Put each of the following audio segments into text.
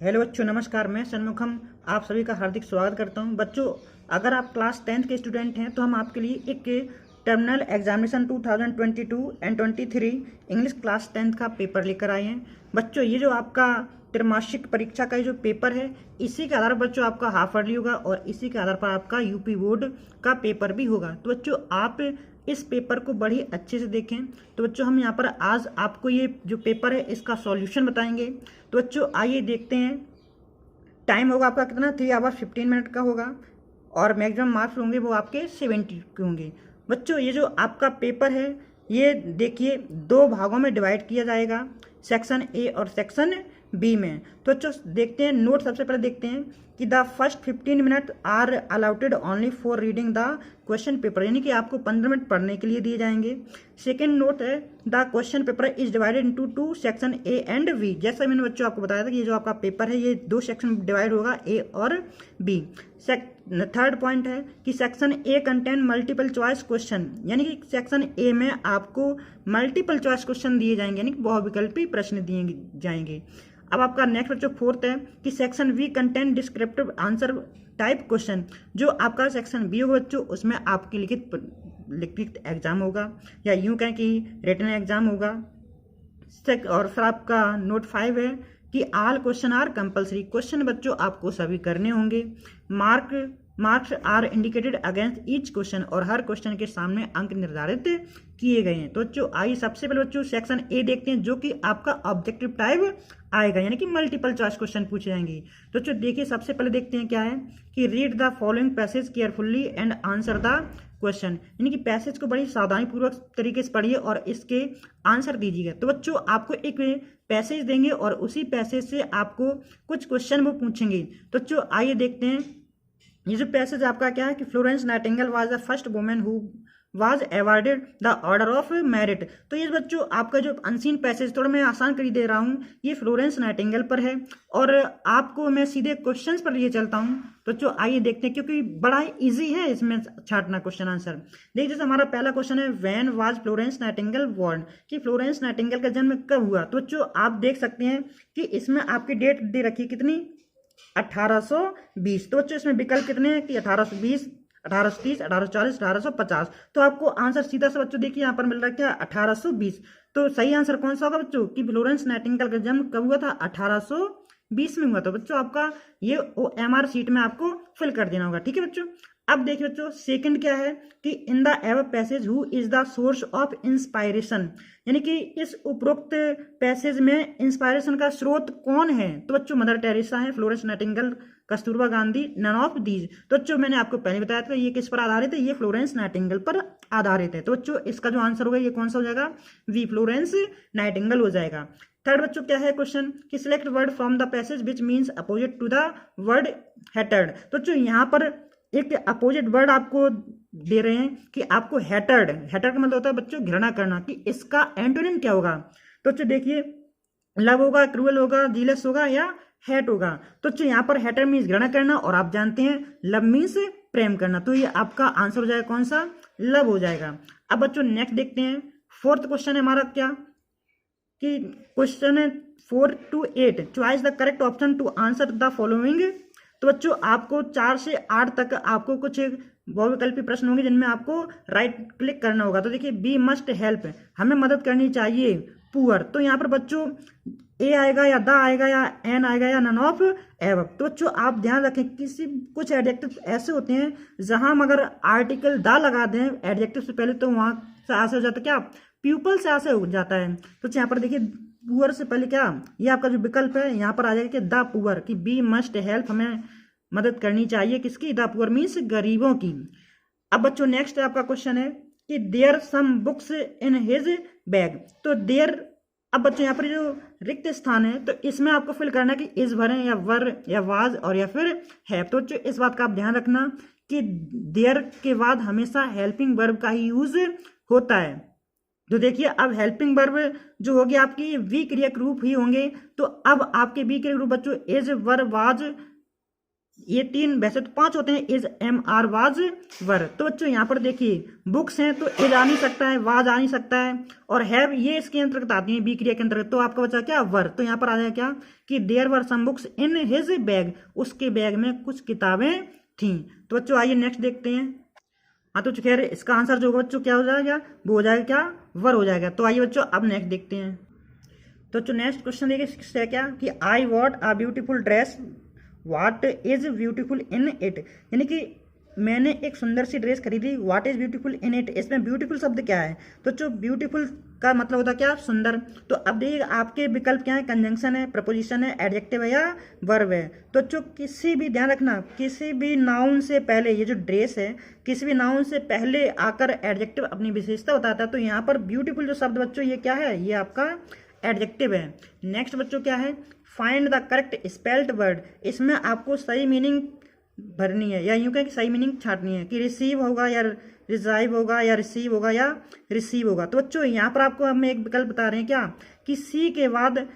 Hello बच्चों, नमस्कार। मैं सन्मुखम आप सभी का हार्दिक स्वागत करता हूं। बच्चों, अगर आप क्लास 10th के स्टूडेंट हैं तो हम आपके लिए एक terminal examination 2022 and 23 English class 10th का पेपर लेकर आए हैं। बच्चों, ये जो आपका त्रैमासिक परीक्षा का जो पेपर है, इसी के आधार पर बच्चों आपका हाफ ईयरली होगा और इसी के आधार पर आपका यूपी बोर्ड का पेपर भी होगा। तो बच्चों, आप इस पेपर को बड़ी अच्छे से देखें। तो बच्चों, हम यहाँ पर आज आपको ये जो पेपर है इसका सॉल्यूशन बताएंगे। तो बच्चों, आइए देखते हैं। टाइम होगा आपका कितना, 3 आवर 15 मिनट का होगा और मैक्सिमम मार्क्स होंगे वो आपके 70 के होंगे। बच्चों, ये जो आपका पेपर है ये देखिए 2 भागों में डिवाइड किया जाएगा, सेक्शन ए और सेक्शन बी में। तो बच्चों देखते हैं, नोट सबसे पहले देखते हैं कि the first 15 minute are allotted only for reading the question paper, यानी कि आपको 15 मिनट पढ़ने के लिए दिए जाएंगे। सेकेंड नोट है, the question paper is divided into 2 section A and B. जैसा मैंने बच्चों आपको बताया था कि ये जो आपका पेपर है ये 2 सेक्शन डिवाइड होगा, ए और बी। थर्ड पॉइंट है कि section A contain multiple choice question, यानी कि सेक्शन ए में आपको मल्टीपल चॉइस क्वेश्चन दिए जाएंगे, यानी कि बहुविकल्पी प्रश्न दिए जाएंगे। अब आपका नेक्स्ट बच्चों फोर्थ है कि section B contain descriptive answer type question. जो आपका सेक्शन बी होगा बच्चों, उसमें आपकी लिखित एग्जाम होगा, या यूं कहें कि रिटन एग्जाम होगा। और फिर आपका नोट 5 है कि all question are compulsory, question बच्चों आपको सभी करने होंगे। Marks are indicated against each question, और हर क्वेश्चन के सामने अंक निर्धारित किए गए हैं। तो बच्चों आइए सबसे पहले बच्चों सेक्शन ए देखते हैं, जो कि आपका ऑब्जेक्टिव टाइप आएगा, यानी कि मल्टीपल चॉइस क्वेश्चन पूछे जाएंगे। तो बच्चों देखिए सबसे पहले देखते हैं क्या है कि read the following passage carefully and answer the question, यानी कि पैसेज को बड़ी सावधानीपूर्वक तरीके से पढ़िए और इसके आंसर दीजिएगा। तो बच्चों आपको एक पैसेज देंगे और उसी पैसेज से आपको कुछ क्वेश्चन वो पूछेंगे। तो बच्चों आइए देखते हैं। ये जो पैसेज आपका क्या है कि Florence Nightingale was the first women who was awarded the order of merit. तो ये बच्चों आपका जो अनसीन पैसेज, थोड़ा मैं आसान कर दे रहा हूँ, ये फ्लोरेंस नाइटिंगेल पर है और आपको मैं सीधे क्वेश्चंस पर लिए चलता हूँ। तो बच्चों आइए देखते हैं, क्योंकि बड़ा इजी है इसमें छांटना क्वेश्चन आंसर। देखिए जैसे हमारा पहला क्वेश्चन है, when was Florence Nightingale born, कि फ्लोरेंस नाइटिंगेल का जन्म कब हुआ। तो बच्चों आप देख सकते हैं कि इसमें आपकी डेट दे रखी कितनी, 1820। तो बच्चों इसमें विकल्प कितने हैं कि 1820, 1830, 1840, 1850। तो आपको आंसर सीधा से बच्चों देखिए यहाँ पर मिल रहा है क्या, 1820। तो सही आंसर कौन सा होगा बच्चों कि फ्लोरेंस नाइटिंगेल का जन्म कब हुआ था, 1820 में हुआ। तो बच्चों आपका ये OMR सीट में आपको फिल कर देना होगा, ठीक है बच्चों। अब देखिए बच्चों सेकंड क्या है कि in the above passage who is the source of inspiration, यानी कि इस उपरोक्त पैसेज में इंस्पायरेशन का स्रोत कौन है। तो बच्चों मदर टेरेसा है, Florence Nightingale, Kasturba Gandhi, none of these. तो बच्चों मैंने आपको पहले बताया था ये किस पर आधारित है, ये फ्लोरेंस नाइटिंगेल पर आधारित है। तो बच्चों इसका जो आंसर होगा ये कौन सा हो जाएगा, वी फ्लोरेंस नाइटिंगेल हो जाएगा। थर्ड बच्चों क्या है क्वेश्चन कि select word from the passage which means opposite to the word hatred. तो बच्चों यहाँ पर एक अपोजिट वर्ड आपको दे रहे हैं कि आपको हेटर्ड का मतलब होता है बच्चों घृणा करना, कि इसका एंटोनिम क्या होगा। तो बच्चों देखिए लव होगा, क्रूअल होगा, जीलस होगा या हेट होगा। तो बच्चों यहाँ पर हेटर मीन्स घृणा करना और आप जानते हैं लव मीन्स प्रेम करना। तो ये आपका आंसर हो जाएगा कौन सा, लव हो जाएगा। अब बच्चों नेक्स्ट देखते हैं, फोर्थ क्वेश्चन है हमारा क्या कि क्वेश्चन है 4 to 8, choice the correct option to answer the following. तो बच्चों आपको 4 से 8 तक आपको कुछ बहुविकल्पी प्रश्न होंगे जिनमें आपको राइट क्लिक करना होगा। तो देखिए बी मस्ट हेल्प, हमें मदद करनी चाहिए, पुअर। तो यहाँ पर बच्चों ए आएगा या द आएगा या एन आएगा या नन ऑफ एव। तो बच्चों आप ध्यान रखें किसी कुछ एडजेक्टिव ऐसे होते हैं जहां हम अगर आर्टिकल द लगा दें एडजेक्टिव से पहले तो वहां से आंसर हो जाता है क्या, प्यूपल से आंसर हो जाता है। तो यहाँ पर देखिए पुअर से पहले क्या, ये आपका जो विकल्प है यहाँ पर आ जाएगा कि द पुअर, कि बी मस्ट हेल्प, हमें मदद करनी चाहिए किसकी, द पुअर मीन्स गरीबों की। अब बच्चों नेक्स्ट आपका क्वेश्चन है कि there some books in his bag. तो देयर, अब बच्चों यहाँ पर जो रिक्त स्थान है तो इसमें आपको फिल करना है कि इस भरें या वर या वाज और या फिर हैव। तो बच्चों इस बात का आप ध्यान रखना कि देयर के बाद हमेशा हेल्पिंग वर्ब का ही यूज होता है। तो देखिए अब हेल्पिंग वर्ब जो होगी आपकी वी क्रियाक रूप ही होंगे। तो अब आपके वी क्रियाक रूप बच्चों इज, वर, वाज, ये 3 वैसे तो 5 होते हैं, इज, एम, आर, वाज, वर। तो बच्चों यहाँ पर देखिए बुक्स हैं तो इज आ नहीं सकता है, वाज आ नहीं सकता है, और हैव ये इसके अंतर्गत आती है बी क्रिया के अंतर्गत। तो आपका बचा क्या, वर। तो यहाँ पर आ जाए क्या कि there were some books in his bag, उसके बैग में कुछ किताबें थी। तो बच्चों आइए नेक्स्ट देखते हैं। हाँ तो खैर इसका आंसर जो होगा बच्चों क्या हो जाएगा, वो हो जाएगा क्या, वर हो जाएगा। तो आइए बच्चों अब नेक्स्ट देखते हैं। तो जो नेक्स्ट क्वेश्चन देखिए क्या कि I bought a beautiful dress, what is beautiful in it, यानी कि मैंने एक सुंदर सी ड्रेस खरीदी, what is beautiful in it, इसमें ब्यूटीफुल शब्द क्या है। तो जो ब्यूटीफुल का मतलब होता है क्या, सुंदर। तो अब देखिए आपके विकल्प क्या है, कंजंक्शन है, प्रपोजिशन है, एडजेक्टिव है या वर्ब है। तो जो किसी भी, ध्यान रखना, किसी भी नाउन से पहले, ये जो ड्रेस है किसी भी नाउन से पहले आकर एडजेक्टिव अपनी विशेषता बताता है। तो यहाँ पर ब्यूटीफुल जो शब्द बच्चों ये क्या है, ये आपका एडजेक्टिव है। नेक्स्ट बच्चों क्या है, find the correct spelled word, इसमें आपको सही मीनिंग भरनी है, या यूं कहें कि सही मीनिंग छाटनी है कि रिसीव होगा या रिजाइव होगा या रिसीव होगा या रिसीव होगा। तो बच्चों यहाँ पर आपको हम एक विकल्प बता रहे हैं क्या कि सी के बाद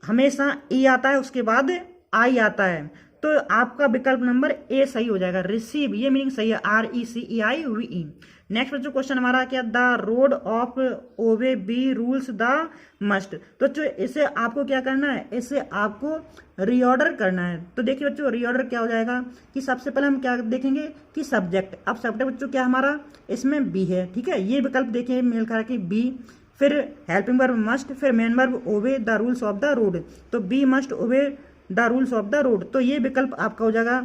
हमेशा ई आता है, उसके बाद आई आता है। तो आपका विकल्प नंबर ए सही हो जाएगा, रिसीव, ये मीनिंग सही है, RECEIVE। नेक्स्ट बच्चों क्वेश्चन हमारा क्या, the road of obey be rules the must. तो बच्चों इसे आपको क्या करना है, इसे आपको रीऑर्डर करना है। तो देखिए बच्चों रीऑर्डर क्या हो जाएगा कि सबसे पहले हम क्या देखेंगे कि सब्जेक्ट। अब सब्जेक्ट बच्चों क्या हमारा, इसमें बी है, ठीक है, ये विकल्प देखिए मेल खा कि बी, फिर हेल्पिंग वर्ब मस्ट, फिर main verb obey the rules of the road. तो be must obey the rules of the road, तो ये विकल्प आपका हो जाएगा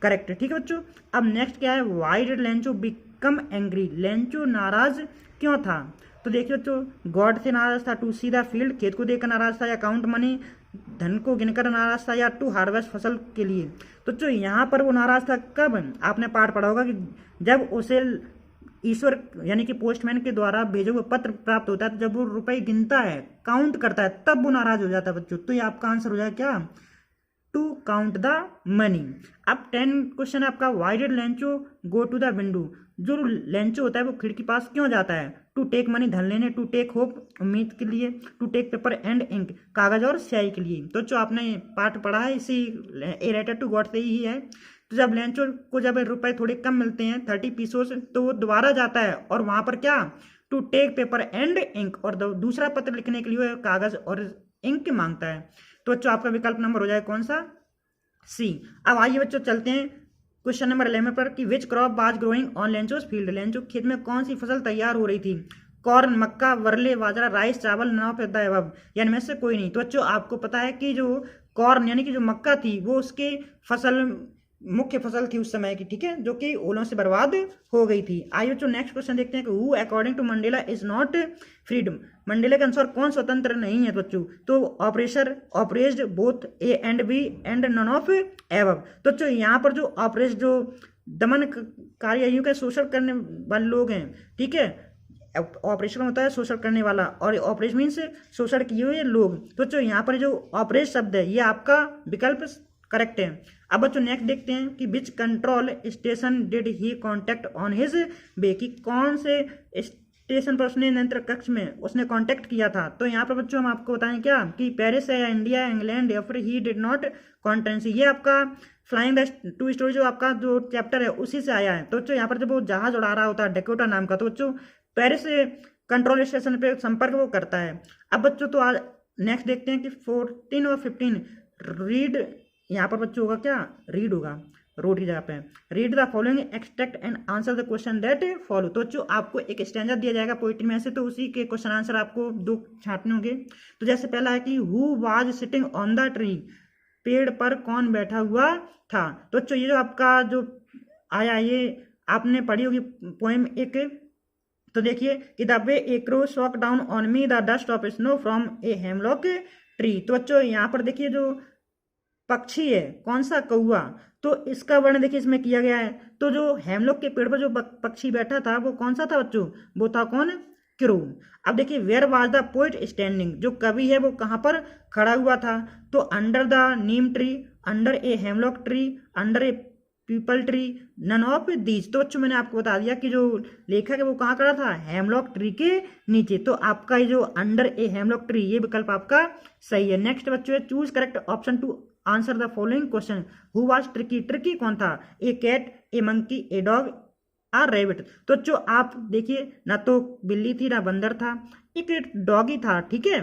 करेक्ट, ठीक है बच्चों। अब नेक्स्ट क्या है, why did Lencho become angry, Lencho नाराज क्यों था। तो देखिए बच्चों गॉड से नाराज था, टू सी द फील्ड, खेत को देखकर नाराज था, या काउंट मनी, धन को गिनकर नाराज था, या टू हार्वेस्ट, फसल के लिए। तो जो यहाँ पर वो नाराज था कब, आपने पाठ पढ़ा होगा कि जब उसे ईश्वर यानी कि पोस्टमैन के द्वारा भेजे हुए पत्र प्राप्त होता है, तो जब वो रुपए गिनता है, काउंट करता है, तब वो नाराज हो जाता है बच्चों। तो ये आपका आंसर हो जाएगा क्या, टू काउंट द मनी। अब 10 क्वेश्चन है आपका, why did Lencho go to the window, जो लेंचो होता है वो खिड़की पास क्यों जाता है। टू टेक मनी, धन लेने, टू टेक होप, उम्मीद के लिए, to take paper and ink, कागज और स्याही के लिए। तो जो आपने पाठ पढ़ा है इसी ए लेटर टू गॉड से ही है। तो जब लेंचो को जब रुपए थोड़े कम मिलते हैं 30 पीसों से, तो वो दोबारा जाता है और वहां पर क्या, to take paper and ink, और दूसरा पत्र लिखने के लिए कागज और इंक मांगता है। तो बच्चों आपका विकल्प नंबर हो जाए कौन सा, सी। अब आइए बच्चों चलते हैं क्वेश्चन नंबर 11 पर कि which crop was growing on Lencho's field, Lencho खेत में कौन सी फसल तैयार हो रही थी। कॉर्न, मक्का, वर्ले, बाजरा, राइस, चावल, नॉन ऑफ द अबव, यानी में से कोई नहीं। तो बच्चों आपको पता है कि जो कॉर्न यानी कि जो मक्का थी वो उसकी फसल, मुख्य फसल थी उस समय की, ठीक है, जो कि ओलों से बर्बाद हो गई थी। आइए बच्चों नेक्स्ट क्वेश्चन देखते हैं कि who according to Mandela is not freedom, Mandela के अनुसार कौन स्वतंत्र नहीं है बच्चों। तो oppressor, oppressed, both A and B and none of above. तो बच्चों यहाँ पर जो ऑपरेस्ड, जो दमनकारी का शोषण करने वाले लोग हैं, ठीक है, ऑपरेशन होता है शोषण करने वाला, और ऑपरेशन मीन्स शोषण किए हुए लोग। तो बच्चों यहाँ पर जो ऑपरेट शब्द है ये आपका विकल्प करेक्ट है। अब बच्चों नेक्स्ट देखते हैं कि which control station did he contact on his way, कि कौन से स्टेशन पर उसने नियंत्रण कक्ष में उसने कांटेक्ट किया था। तो यहाँ पर बच्चों हम आपको बताएं क्या कि पेरिस है या इंडिया या इंग्लैंड, या फिर ही डिड नॉट कॉन्टेंसी, ये आपका फ्लाइंग द टू स्टोरी जो आपका जो चैप्टर है उसी से आया है। तो बच्चों यहाँ पर जब वो जहाज उड़ा रहा होता है डेकोटा नाम का, तो बच्चों पेरिस कंट्रोल स्टेशन पे संपर्क वो करता है। अब बच्चों तो आज नेक्स्ट देखते हैं कि 14 और 15 रीड, यहाँ पर बच्चों होगा क्या, रीड होगा, रोड की जगह पे read the following extract and answer the question that follow. तो बच्चों आपको एक स्टैंजा दिया जाएगा पोइट्री में से, तो उसी के क्वेश्चन आंसर आपको 2 छांटने होंगे। तो जैसे पहला है कि who was sitting on the tree, पेड़ पर कौन बैठा हुआ था। तो बच्चों ये जो आपका जो आया ये आपने पढ़ी होगी पोएम एक। तो देखिए कि the way A crow shock down on me the dust of snow from A hemlock tree. तो बच्चों यहाँ पर देखिए जो पक्षी है कौन सा, कौआ, तो इसका वर्णन देखिए इसमें किया गया है। तो जो हेमलॉक के पेड़ पर जो पक्षी बैठा था वो कौन सा था बच्चों, वो था कौन, क्रो। अब देखिए where was the poet standing, जो कवि है वो कहाँ पर खड़ा हुआ था। तो under the neem tree, under a hemlock tree, under a peepal tree, none of these. तो बच्चों मैंने आपको बता दिया कि जो लेखक है वो कहाँ खड़ा था, हेमलॉक ट्री के नीचे। तो आपका ये जो अंडर ए हेमलॉक ट्री ये विकल्प आपका सही है। नेक्स्ट बच्चों है choose correct option to answer the following question. Who was tricky, tricky कौन था? A cat, a monkey, a dog, a rabbit. तो जो आप देखिए, ना तो बिल्ली थी ना बंदर था, एक डॉगी था, ठीक है,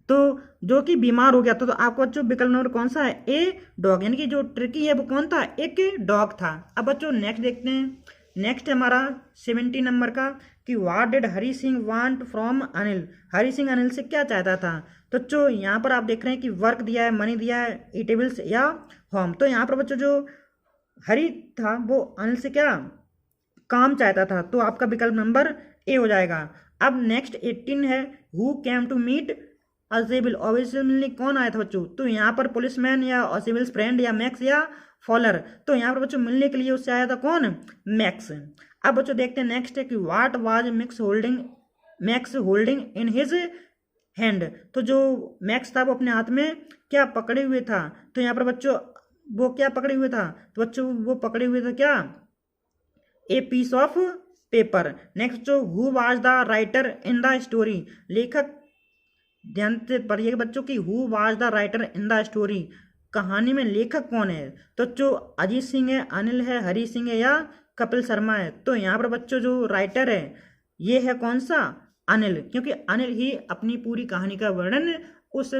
तो जो कि बीमार हो गया था। तो आपको बच्चों विकल्प नंबर कौन सा है? ए डॉग, यानी कि जो ट्रिकी है वो कौन था? एक डॉग था। अब बच्चों नेक्स्ट देखते हैं। नेक्स्ट हमारा 70 नंबर का कि what did Hari Singh want from Anil. Hari Singh Anil से क्या चाहता था? तो जो यहाँ पर आप देख रहे हैं कि वर्क दिया है, मनी दिया है, ईटेबल्स या होम। तो यहाँ पर बच्चों जो हरी था वो अनिल से क्या काम चाहता था, तो आपका विकल्प नंबर ए हो जाएगा। अब नेक्स्ट 18 है who came to meet Ausable. Obviously कौन आया था बच्चों? तो यहाँ पर पुलिसमैन या असेबिल फ्रेंड या मैक्स या फॉलर। तो यहाँ पर बच्चों मिलने के लिए उससे आया था कौन? मैक्स। अब बच्चों देखते हैं नेक्स्ट है कि what was max holding in his hand. तो जो मैक्स था वो अपने हाथ में क्या पकड़े हुए था? तो यहाँ पर बच्चों वो क्या पकड़े हुए था? तो बच्चों वो पकड़े हुए था क्या? A piece of paper. Next जो who was the writer in the story. लेखक, ध्यान से पढ़िएगा बच्चों की who was the writer in the story, कहानी में लेखक कौन है? तो जो अजीत सिंह है, अनिल है, हरी सिंह है या कपिल शर्मा है? तो यहाँ पर बच्चों जो राइटर है ये है कौन सा? अनिल, क्योंकि अनिल ही अपनी पूरी कहानी का वर्णन उस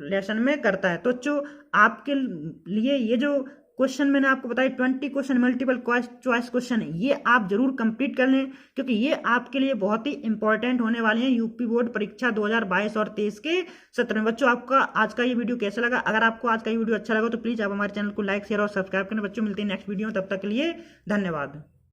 लेसन में करता है। तो जो आपके लिए ये जो क्वेश्चन मैंने आपको बताया 20 क्वेश्चन मल्टीपल चॉइस क्वेश्चन, ये आप जरूर कंप्लीट कर लें, क्योंकि ये आपके लिए बहुत ही इंपॉर्टेंट होने वाले हैं यूपी बोर्ड परीक्षा 2022 और 23 के सत्र में। बच्चों आपका आज का ये वीडियो कैसा लगा? अगर आपको आज का ये वीडियो अच्छा लगा तो प्लीज़ आप हमारे चैनल को लाइक शेयर और सब्सक्राइब करें। बच्चों मिलते हैं नेक्स्ट वीडियो, तब तक के लिए धन्यवाद।